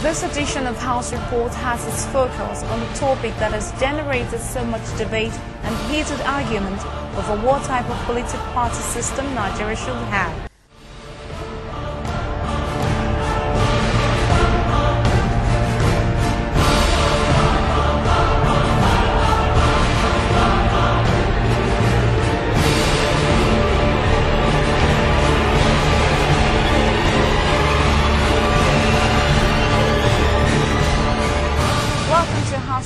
This edition of House Report has its focus on the topic that has generated so much debate and heated argument over what type of political party system Nigeria should have.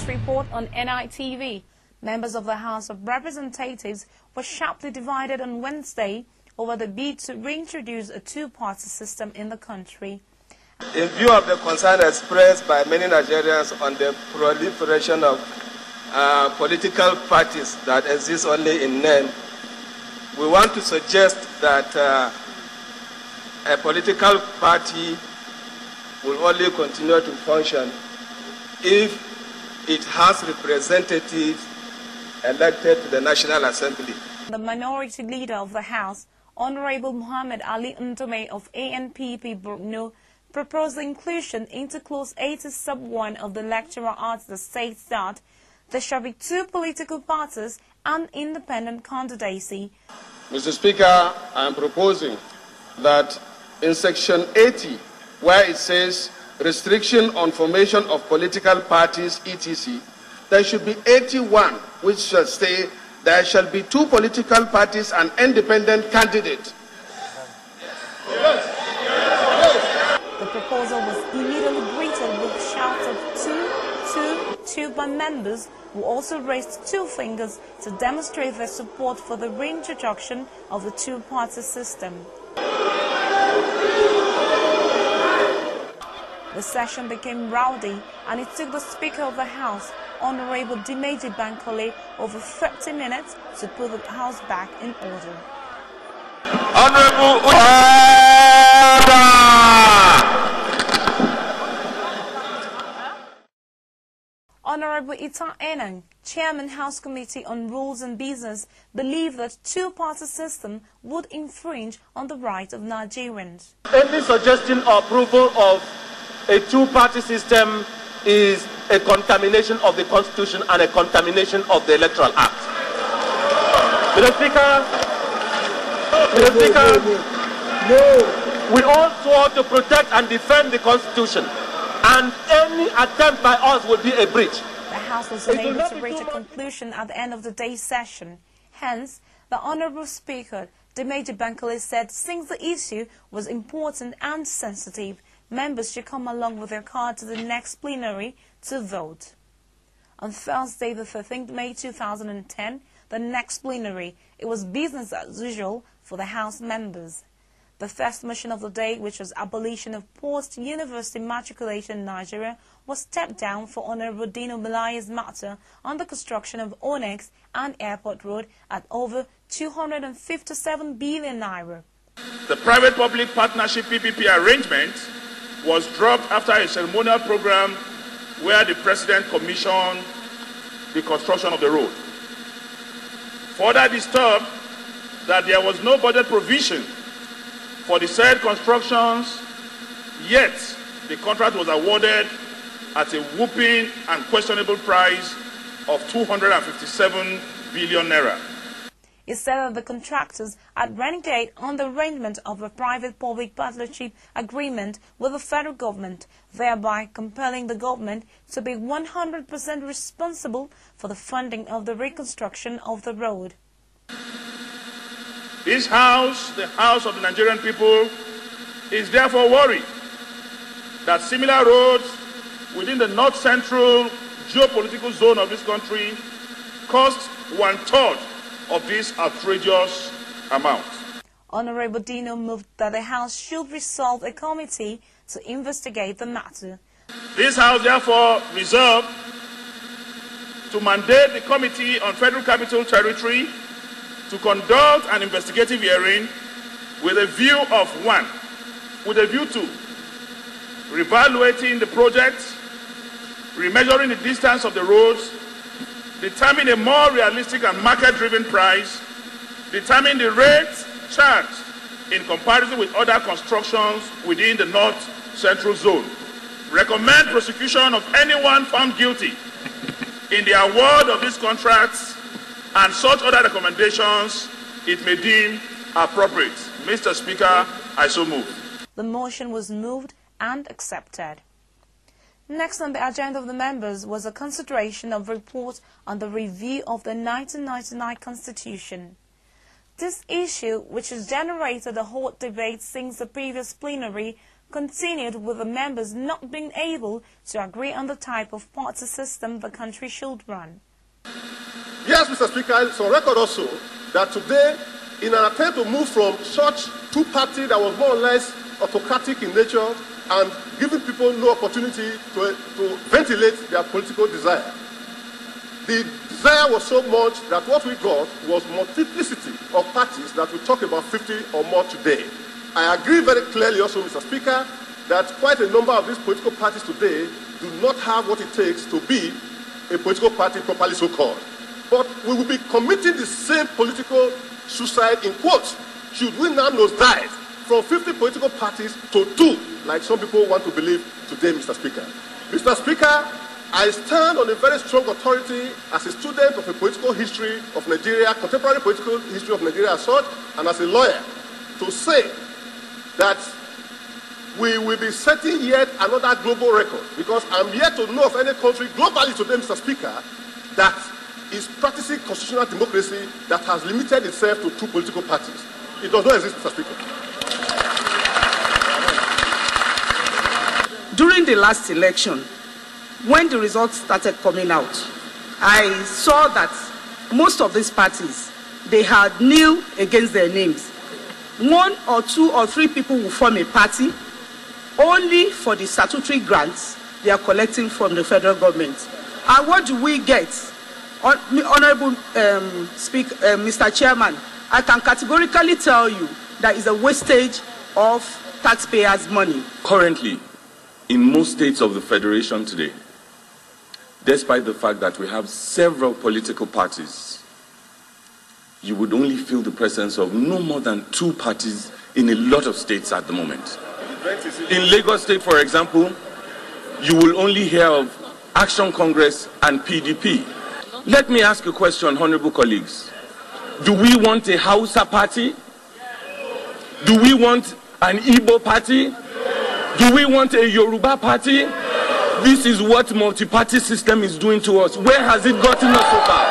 Report on NITV. Members of the House of Representatives were sharply divided on Wednesday over the bid to reintroduce a two-party system in the country. In view of the concern expressed by many Nigerians on the proliferation of political parties that exist only in name, we want to suggest that a political party will only continue to function if it has representatives elected to the National Assembly. The minority leader of the House, Honorable Muhammad Ali Ndome of ANPP Borno, proposed the inclusion into Clause 80 Sub 1 of the Electoral Act that states that there shall be two political parties and independent candidacy. Mr. Speaker, I am proposing that in Section 80, where it says restriction on formation of political parties, etc., there should be 81, which shall say there shall be two political parties and independent candidate. The proposal was immediately greeted with shouts of two by members who also raised two fingers to demonstrate their support for the reintroduction of the two-party system. The session became rowdy and it took the Speaker of the House, Honorable Dimeji Bankole, over 30 minutes to put the House back in order. Honorable Honorable Ita Enang, Chairman House Committee on Rules and Business, believed that two-party system would infringe on the rights of Nigerians. Any suggestion or approval of a two-party system is a contamination of the Constitution and a contamination of the Electoral Act. Mr. Speaker, we all swore to protect and defend the Constitution, and any attempt by us would be a breach. The House was unable to reach a conclusion at the end of the day's session. Hence, the Honourable Speaker, Dimeji Bankole, said since the issue was important and sensitive, members should come along with their card to the next plenary to vote. On Thursday, the 13th May 2010, the next plenary, it was business as usual for the House members. The first motion of the day, which was abolition of post-university matriculation in Nigeria, was stepped down for Honorable Dino Melaye's matter on the construction of Onyx and Airport Road at over 257 billion naira. The private-public partnership PPP arrangement was dropped after a ceremonial program where the President commissioned the construction of the road. Further disturbed that there was no budget provision for the said constructions, yet the contract was awarded at a whooping and questionable price of 257 billion naira. It said that the contractors had renegade on the arrangement of a private-public partnership agreement with the federal government, thereby compelling the government to be 100% responsible for the funding of the reconstruction of the road. This House, the House of the Nigerian people, is therefore worried that similar roads within the north-central geopolitical zone of this country cost 1/3 of this outrageous amount. Honorable Dino moved that the House should resolve a committee to investigate the matter. This House therefore resolved to mandate the Committee on Federal Capital Territory to conduct an investigative hearing with a view to reevaluating the project, remeasuring the distance of the roads, determine a more realistic and market-driven price, determine the rates charged in comparison with other constructions within the North Central Zone, recommend prosecution of anyone found guilty in the award of these contracts and such other recommendations it may deem appropriate. Mr. Speaker, I so move. The motion was moved and accepted. Next on the agenda of the members was a consideration of report on the review of the 1999 Constitution. This issue, which has generated a hot debate since the previous plenary, continued with the members not being able to agree on the type of party system the country should run. Yes, Mr. Speaker, it's on record also that today, in an attempt to move from such two-party that was more or less autocratic in nature and giving people no opportunity to ventilate their political desire, the desire was so much that what we got was multiplicity of parties that we talk about 50 or more today. I agree very clearly also, Mr. Speaker, that quite a number of these political parties today do not have what it takes to be a political party properly so-called. But we will be committing the same political suicide in quotes should we now nosedive from 50 political parties to 2, like some people want to believe today, Mr. Speaker. Mr. Speaker, I stand on a very strong authority as a student of a political history of Nigeria, contemporary political history of Nigeria as such, and as a lawyer, to say that we will be setting yet another global record, because I'm yet to know of any country globally today, Mr. Speaker, that is practicing constitutional democracy that has limited itself to 2 political parties. It does not exist, Mr. Speaker. During the last election, when the results started coming out, I saw that most of these parties, they had nil against their names. 1 or 2 or 3 people will form a party only for the statutory grants they are collecting from the federal government. And what do we get? Honorable Mr. Chairman, I can categorically tell you that is a wastage of taxpayers' money. Currently, in most states of the Federation today, despite the fact that we have several political parties, you would only feel the presence of no more than 2 parties in a lot of states at the moment. In Lagos State, for example, you will only hear of Action Congress and PDP. Let me ask a question, honorable colleagues. Do we want a Hausa party? Do we want an Igbo party? Do we want a Yoruba party? This is what multi-party system is doing to us. Where has it gotten us so far?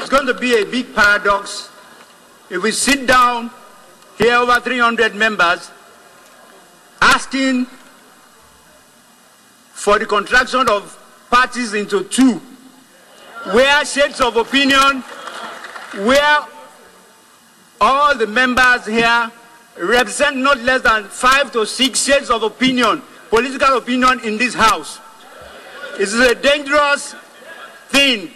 It's going to be a big paradox if we sit down here, over 300 members, asking for the contraction of parties into 2, where shades of opinion, where all the members here represent not less than 5 to 6 shades of opinion, political opinion in this house. It is a dangerous thing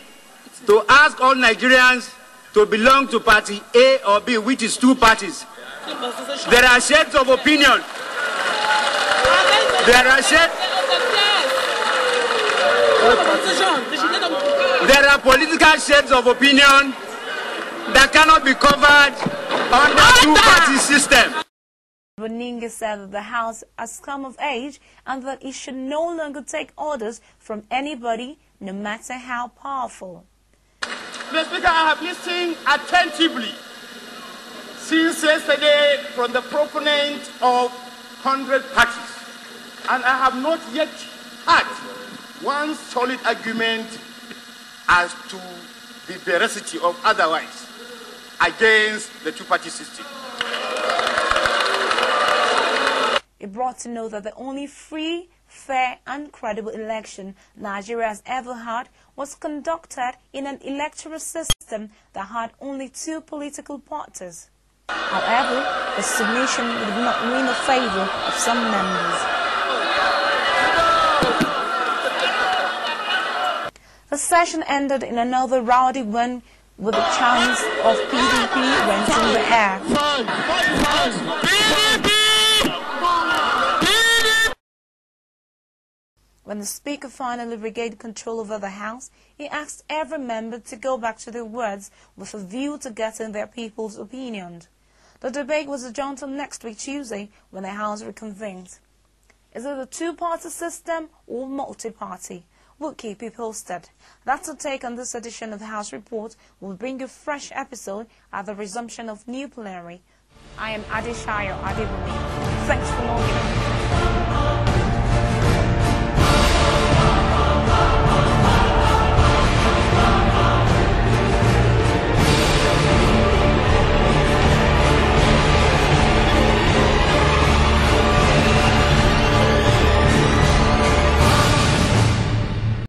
to ask all Nigerians to belong to party A or B, which is 2 parties. There are shades of opinion. There are political shades of opinion that cannot be covered under 2-party system. Boninge said that the House has come of age and that it should no longer take orders from anybody, no matter how powerful. Mr. Speaker, I have listened attentively since yesterday from the proponent of 100 parties, and I have not yet heard one solid argument as to the veracity of otherwise against the 2-party system. It brought to know that the only free, fair and credible election Nigeria has ever had was conducted in an electoral system that had only 2 political parties. However, the submission did not win the favor of some members. The session ended in another rowdy one with the chants of PDP renting the air. When the Speaker finally regained control over the House, he asked every member to go back to their words with a view to getting their people's opinion. The debate was adjourned until next week Tuesday when the House reconvened. Is it a two-party system or multi-party? We'll keep you posted. That's a take on this edition of the House Report. We'll bring you a fresh episode at the resumption of new plenary. I am Adeshayo Adebumi. Thanks for watching.